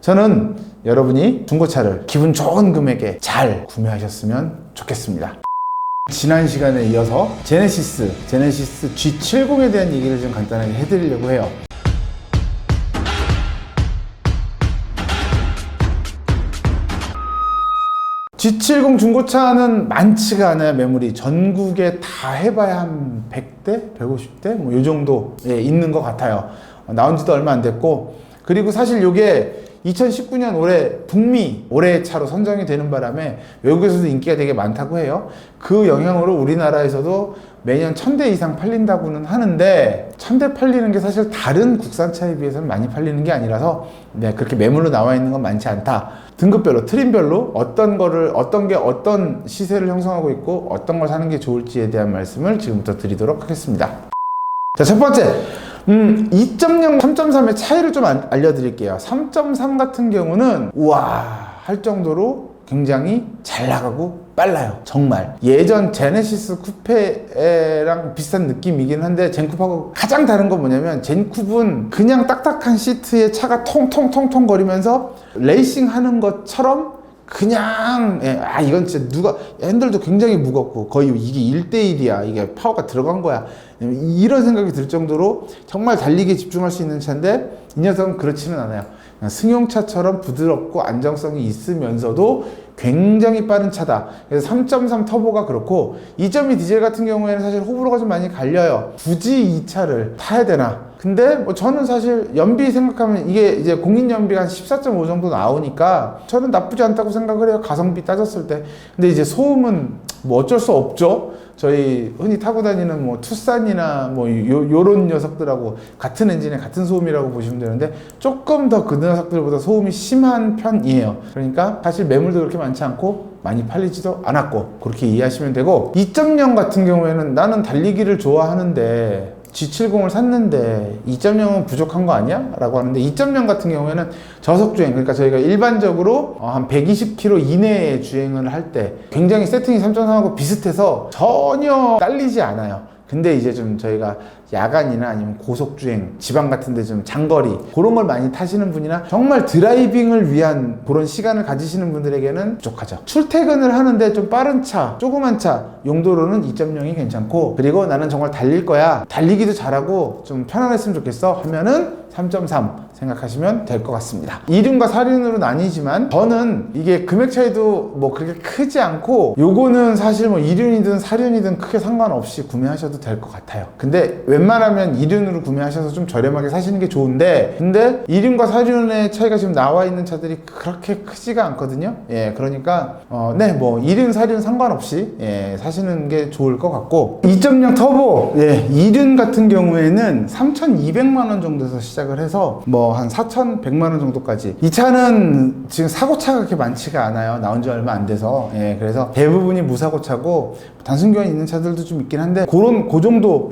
저는 여러분이 중고차를 기분 좋은 금액에 잘 구매하셨으면 좋겠습니다. 지난 시간에 이어서 제네시스 G70에 대한 얘기를 좀 간단하게 해드리려고 해요. G70 중고차는 많지가 않아요. 매물이 전국에 다 해봐야 한 100대? 150대? 뭐 요 정도 있는 것 같아요. 나온 지도 얼마 안 됐고, 그리고 사실 요게 2019년 올해 북미 올해의 차로 선정이 되는 바람에 외국에서도 인기가 되게 많다고 해요. 그 영향으로 우리나라에서도 매년 1000대 이상 팔린다고는 하는데, 1000대 팔리는 게 사실 다른 국산차에 비해서는 많이 팔리는 게 아니라서 그렇게 매물로 나와 있는 건 많지 않다. 등급별로, 트림별로 어떤 게 어떤 시세를 형성하고 있고 어떤 걸 사는 게 좋을지에 대한 말씀을 지금부터 드리도록 하겠습니다. 자, 첫 번째, 2.0, 3.3의 차이를 좀 알려드릴게요. 3.3 같은 경우는 우와 할 정도로 굉장히 잘 나가고 빨라요. 정말 예전 제네시스 쿠페랑 비슷한 느낌이긴 한데, 젠쿱하고 가장 다른 건 뭐냐면, 젠쿱은 그냥 딱딱한 시트에 차가 통통통통 거리면서 레이싱 하는 것처럼 그냥 이건 진짜 핸들도 굉장히 무겁고 거의 이게 1대1이야, 이게 파워가 들어간 거야, 이런 생각이 들 정도로 정말 달리기에 집중할 수 있는 차인데, 이 녀석은 그렇지는 않아요. 승용차처럼 부드럽고 안정성이 있으면서도 굉장히 빠른 차다. 그래서 3.3 터보가 그렇고, 2.2 디젤 같은 경우에는 사실 호불호가 좀 많이 갈려요. 굳이 이 차를 타야 되나? 근데 뭐 저는 사실 연비 생각하면 이게 이제 공인 연비가 한 14.5 정도 나오니까 저는 나쁘지 않다고 생각을 해요. 가성비 따졌을 때. 근데 이제 소음은 뭐 어쩔 수 없죠. 저희 흔히 타고 다니는 뭐 투싼이나 뭐 요런 녀석들하고 같은 엔진에 같은 소음이라고 보시면 되는데, 조금 더 그 녀석들보다 소음이 심한 편이에요. 그러니까 사실 매물도 그렇게 많지 않고 많이 팔리지도 않았고, 그렇게 이해하시면 되고, 2.0 같은 경우에는 나는 달리기를 좋아하는데 G70을 샀는데 2.0은 부족한 거 아니야? 라고 하는데, 2.0 같은 경우에는 저속주행, 그러니까 저희가 일반적으로 한 120km 이내의 주행을 할 때 굉장히 세팅이 3.3하고 비슷해서 전혀 딸리지 않아요. 근데 이제 좀 저희가 야간이나 아니면 고속주행, 지방 같은 데 좀 장거리 그런 걸 많이 타시는 분이나 정말 드라이빙을 위한 그런 시간을 가지시는 분들에게는 부족하죠. 출퇴근을 하는데 좀 빠른 차, 조그만 차 용도로는 2.0이 괜찮고, 그리고 나는 정말 달릴 거야, 달리기도 잘하고 좀 편안했으면 좋겠어 하면은 3.3 생각하시면 될 것 같습니다. 2륜과 4륜으로 나뉘지만, 저는 이게 금액 차이도 뭐 그렇게 크지 않고, 요거는 사실 뭐 2륜이든 4륜이든 크게 상관없이 구매하셔도 될 것 같아요. 근데 웬만하면 2륜으로 구매하셔서 좀 저렴하게 사시는 게 좋은데, 근데 2륜과 4륜의 차이가 지금 나와 있는 차들이 그렇게 크지가 않거든요. 그러니까 뭐 2륜, 4륜 상관없이 사시는 게 좋을 것 같고, 2.0 터보 2륜 같은 경우에는 3,200만 원 정도에서 시작을 해서 뭐 한 4,100만 원 정도까지. 이 차는 지금 사고차가 그렇게 많지가 않아요. 나온 지 얼마 안 돼서. 그래서 대부분이 무사고차고, 단순교환이 있는 차들도 좀 있긴 한데, 그 정도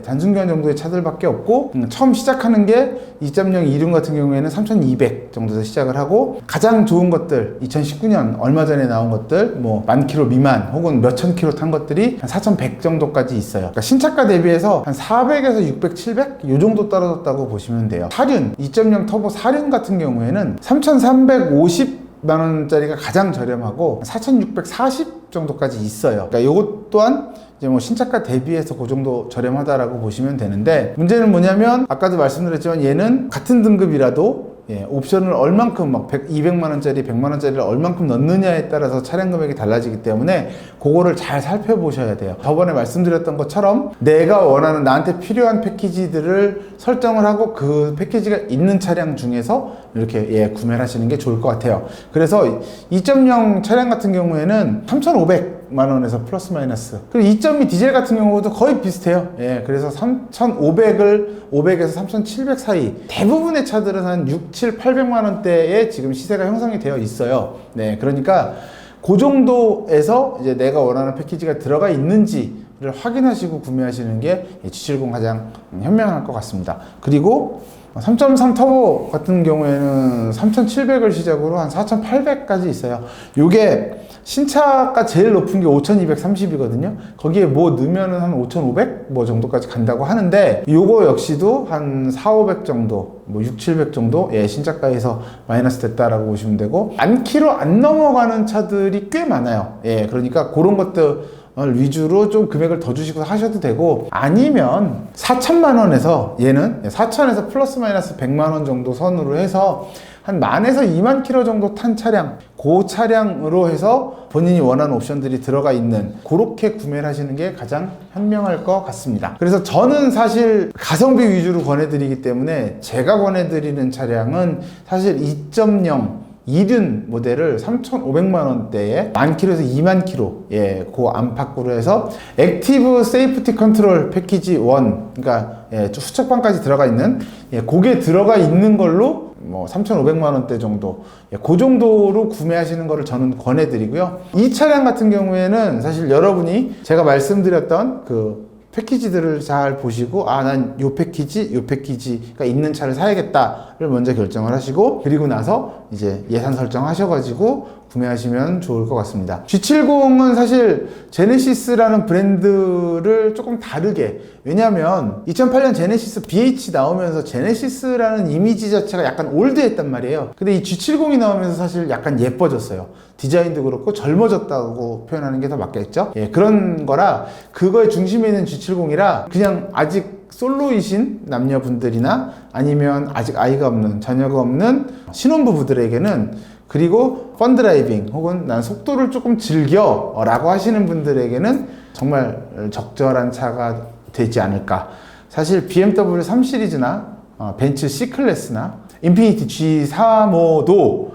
단순교환 정도의 차들밖에 없고, 처음 시작하는 게 2.0 2륜 같은 경우에는 3,200 정도에서 시작을 하고, 가장 좋은 것들 2019년 얼마 전에 나온 것들 뭐 10,000km 미만 혹은 몇천 킬로 탄 것들이 한 4,100 정도까지 있어요. 그러니까 신차가 대비해서 한 400에서 600, 700 요 정도 떨어졌다고 보시면 돼요. 4륜 2.0 터보 4륜 같은 경우에는 3,350만 원짜리가 가장 저렴하고 4,640 정도까지 있어요. 그러니까 이것 또한 이제 뭐 신차가 대비해서 그 정도 저렴하다라고 보시면 되는데, 문제는 뭐냐면 아까도 말씀드렸지만 얘는 같은 등급이라도 옵션을 얼만큼 200만 원짜리, 100만 원짜리를 얼만큼 넣느냐에 따라서 차량 금액이 달라지기 때문에 그거를 잘 살펴보셔야 돼요. 저번에 말씀드렸던 것처럼 내가 원하는, 나한테 필요한 패키지들을 설정을 하고 그 패키지가 있는 차량 중에서 이렇게 구매를 하시는 게 좋을 것 같아요. 그래서 2.0 차량 같은 경우에는 3,500만 원에서 플러스 마이너스, 그리고 2.2 디젤 같은 경우도 거의 비슷해요. 그래서 3,500에서 3,700 사이, 대부분의 차들은 한 6, 7, 800만 원대에 지금 시세가 형성이 되어 있어요. 그러니까 그 정도에서 이제 내가 원하는 패키지가 들어가 있는지를 확인하시고 구매하시는 게 G70 가장 현명할 것 같습니다. 그리고 3.3 터보 같은 경우에는 3,700을 시작으로 한 4,800까지 있어요. 요게 신차가 제일 높은 게 5,230이거든요. 거기에 뭐 넣으면은 한 5,500 뭐 정도까지 간다고 하는데, 요거 역시도 한 4,500 정도, 뭐 6, 700 정도, 예, 신차가에서 마이너스 됐다라고 보시면 되고, 만 킬로 안 넘어가는 차들이 꽤 많아요. 예, 그러니까 그런 것들 위주로 좀 금액을 더 주시고 하셔도 되고, 아니면 4천만 원에서 얘는 4천에서 플러스 마이너스 100만 원 정도 선으로 해서 한 만에서 2만 킬로 정도 탄 차량, 그 차량으로 해서 본인이 원하는 옵션들이 들어가 있는, 그렇게 구매를 하시는 게 가장 현명할 것 같습니다. 그래서 저는 사실 가성비 위주로 권해드리기 때문에 제가 권해드리는 차량은 사실 2.0 이륜 모델을 3,500만 원대에 만 킬로에서 2만 킬로, 예, 그 안팎으로 해서 액티브 세이프티 컨트롤 패키지 1, 그러니까 예, 수척반까지 들어가 있는, 예, 그게 들어가 있는 걸로 뭐 3,500만 원대 정도, 예, 그 정도로 구매하시는 거를 저는 권해드리고요. 이 차량 같은 경우에는 사실 여러분이 제가 말씀드렸던 그 패키지들을 잘 보시고, 아, 난 요 패키지가 있는 차를 사야겠다를 먼저 결정을 하시고, 그리고 나서 이제 예산 설정하셔가지고 구매하시면 좋을 것 같습니다. G70은 사실 제네시스라는 브랜드를 조금 다르게, 왜냐면 2008년 제네시스 BH 나오면서 제네시스라는 이미지 자체가 약간 올드했단 말이에요. 근데 이 G70이 나오면서 사실 약간 예뻐졌어요. 디자인도 그렇고 젊어졌다고 표현하는 게 더 맞겠죠? 예, 그런 거라, 그거의 중심에 있는 G70이라 그냥 아직 솔로이신 남녀분들이나 아니면 아직 아이가 없는, 자녀가 없는 신혼부부들에게는, 그리고 펀드라이빙 혹은 난 속도를 조금 즐겨 라고 하시는 분들에게는 정말 적절한 차가 되지 않을까. 사실 BMW 3 시리즈나 벤츠 C클래스나 인피니티 G35도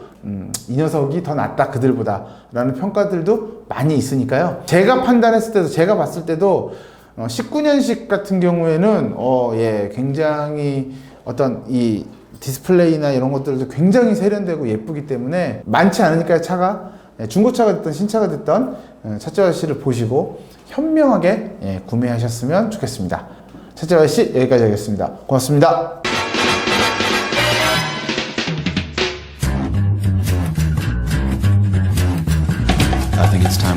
이 녀석이 더 낫다 그들보다 라는 평가들도 많이 있으니까요. 제가 판단했을 때도, 제가 봤을 때도 19년식 같은 경우에는 예, 굉장히 어떤 이 디스플레이나 이런 것들도 굉장히 세련되고 예쁘기 때문에, 많지 않으니까 차가, 중고차가 됐든 신차가 됐든 차주 아저씨를 보시고 현명하게, 예, 구매하셨으면 좋겠습니다. 차주 아저씨 여기까지 하겠습니다. 고맙습니다. I think it's time